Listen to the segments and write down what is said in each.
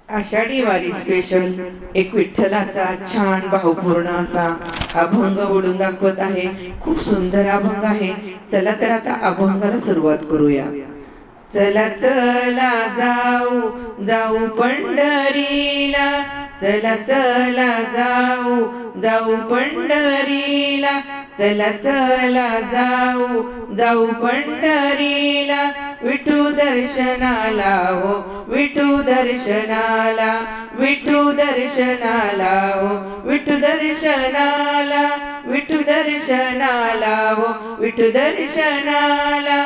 आषाढी वारी स्पेशल एक विठ्ठलाचा छान भावपूर्ण असा अभंग बोलून दाखवत आहे। खूप सुंदर अभंग आहे। चला तर आता अभंगाला सुरुवात करूया। चला चला जाऊ जाऊ पंढरीला, चला चला जाऊ जाऊ पंढरीला, चला चला जाऊ जाऊ पंढरीला, विठू दर्शनाला हो विठू दर्शनाला, विठू दर्शनाला हो विठू दर्शनाला, विठू दर्शनाला हो विठू दर्शनाला।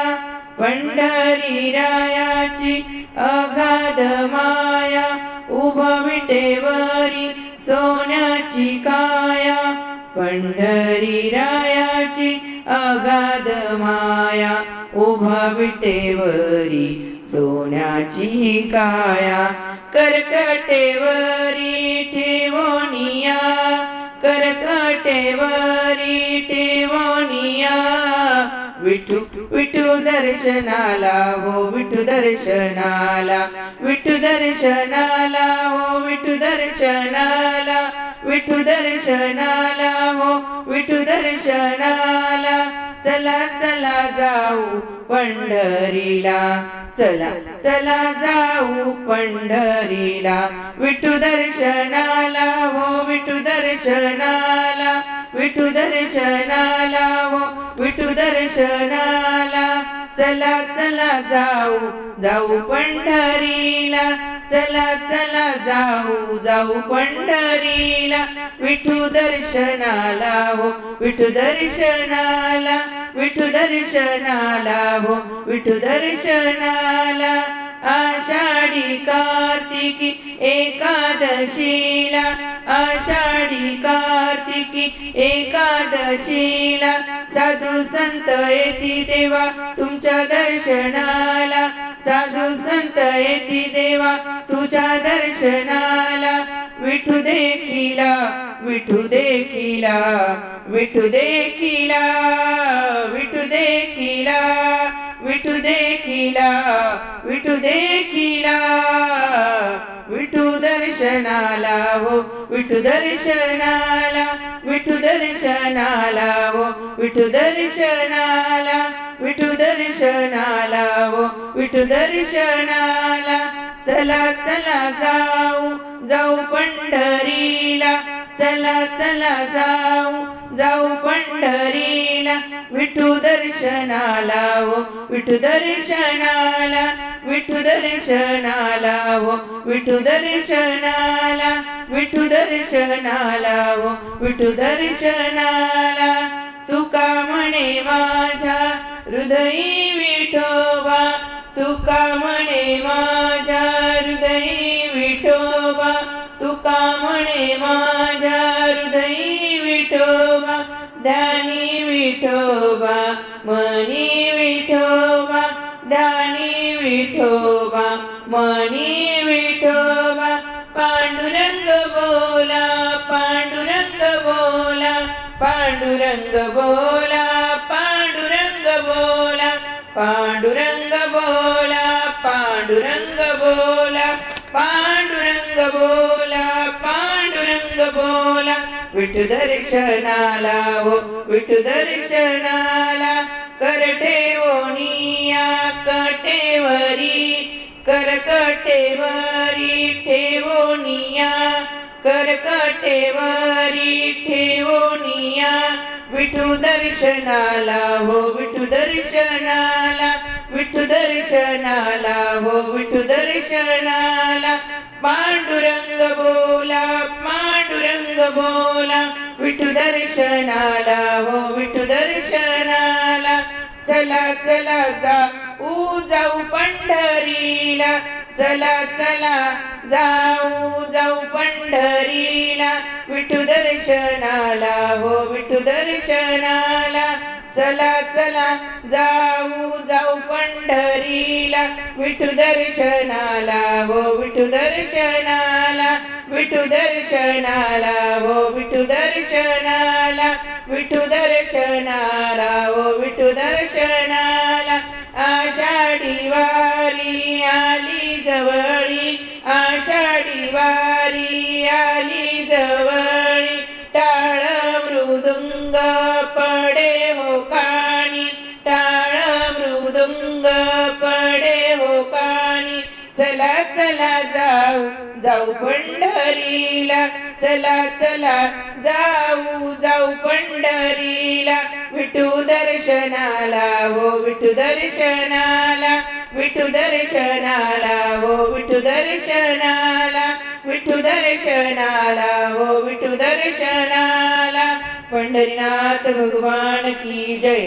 पंढरी रायाची अगाध माया, उभा विटेवरी सोन्याची काया, पंढरी रायाची अगाध माया, उभा विटेवरी सोन्याची काया, करकटेवरी ठेवोनिया, करकटेवरी ठेवोनिया, विठू विठू दर्शनाला हो विठू दर्शनाला, विठू दर्शनाला हो विठू दर्शनाला, विठू दर्शनाला हो विठू दर्शनाला। चला चला जाऊ पंढरीला, चला चला जाऊ पंढरीला, विठू दर्शनाला हो विठू दर्शनाला, विठू दर्शनाला हो विठू दर्शनाला। चला चला जाऊ जाऊ पंढरीला, चला चला जाऊ जाऊ पंढरीला, विठू दर्शनाला हो विठू दर्शनाला, विठू दर्शनाला हो विठू दर्शनाला। आषाढी कार्तिकी एकादशीला, आषाढी कार्तिकी एकादशीला, साधू संत येती देवा तुमच्या दर्शनाला, साधू संत येती देवा तुझ्या दर्शनाला, विठू देखिला विठू देखिला, विठू देखिला विठू देखिला, विठू देखिला विठू देखिला, विठू दर्शनाला हो विठू दर्शनाला, विठू दर्शनाला हो विठू दर्शनाला, विठू दर्शनाला हो विठू दर्शनाला। चला चला जाऊ जाऊ पंढरीला, चला चला जाऊ जाऊ पंढरीला, विठू दर्शनाला हो विठू दर्शनाला, विठू दर्शनाला हो विठू दर्शनाला, विठू दर्शनाला हो विठू दर्शनाला। तुका म्हणे माझ्या हृदयी विठोबा, तुका म्हणे माझ्या हृदयी विठोबा, तुका म्हणे माझ्या हृदयी विठोबा, ध्यानी विठोबा मनी विठोबा, ध्यानी विठोबा मनी विठोबा। पांडुरंग बोला पांडुरंग बोला, पांडुरंग बोला पांडुरंग बोला, पांडुरंग बोला पांडुरंग बोला, पांडुरंग बोला पांडुरंग बोला, विठू दर्शनाला हो विठू दर्शनाला। करठेवोनिया कटेवरी, करकटेवरी ठेवोनिया, करकटेवरी ठेवोनिया, विठू दर्शनाला हो विठू दर्शनाला, विठू दर्शनाला हो विठू दर्शनाला। पांडुरंग बोला पांडुरंग बोला, विठू दर्शनाला हो विठू दर्शनाला। चला चला जाऊ जाऊ पंढरीला, चला चला जाऊ जाऊ पंढरीला, विठू दर्शनाला हो विठू दर्शनाला। चला चला जाऊ जाऊ पंढरीला, विठू दर्शनाला हो विठू दर्शनाला, विठू दर्शनाला हो विठू दर्शनाला, विठू दर्शनाला हो विठू दर्शनाला। आषाढी वारी आली जवळी, आषाढी आषाढी वारी आली जवळी टाळ मृदुंग पडे हो कानी टाळ मृदुंग पडे हो कानी चला चला जाऊ जाऊ पंढरीला चला चला जाऊ जाऊ पंढरीला विठू दर्शनाला हो विठू दर्शनाला विठू दर्शनाला हो विठू दर्शनाला विठू दर्शनाला हो विठू दर्शनाला पंढरीनाथ भगवान की जय।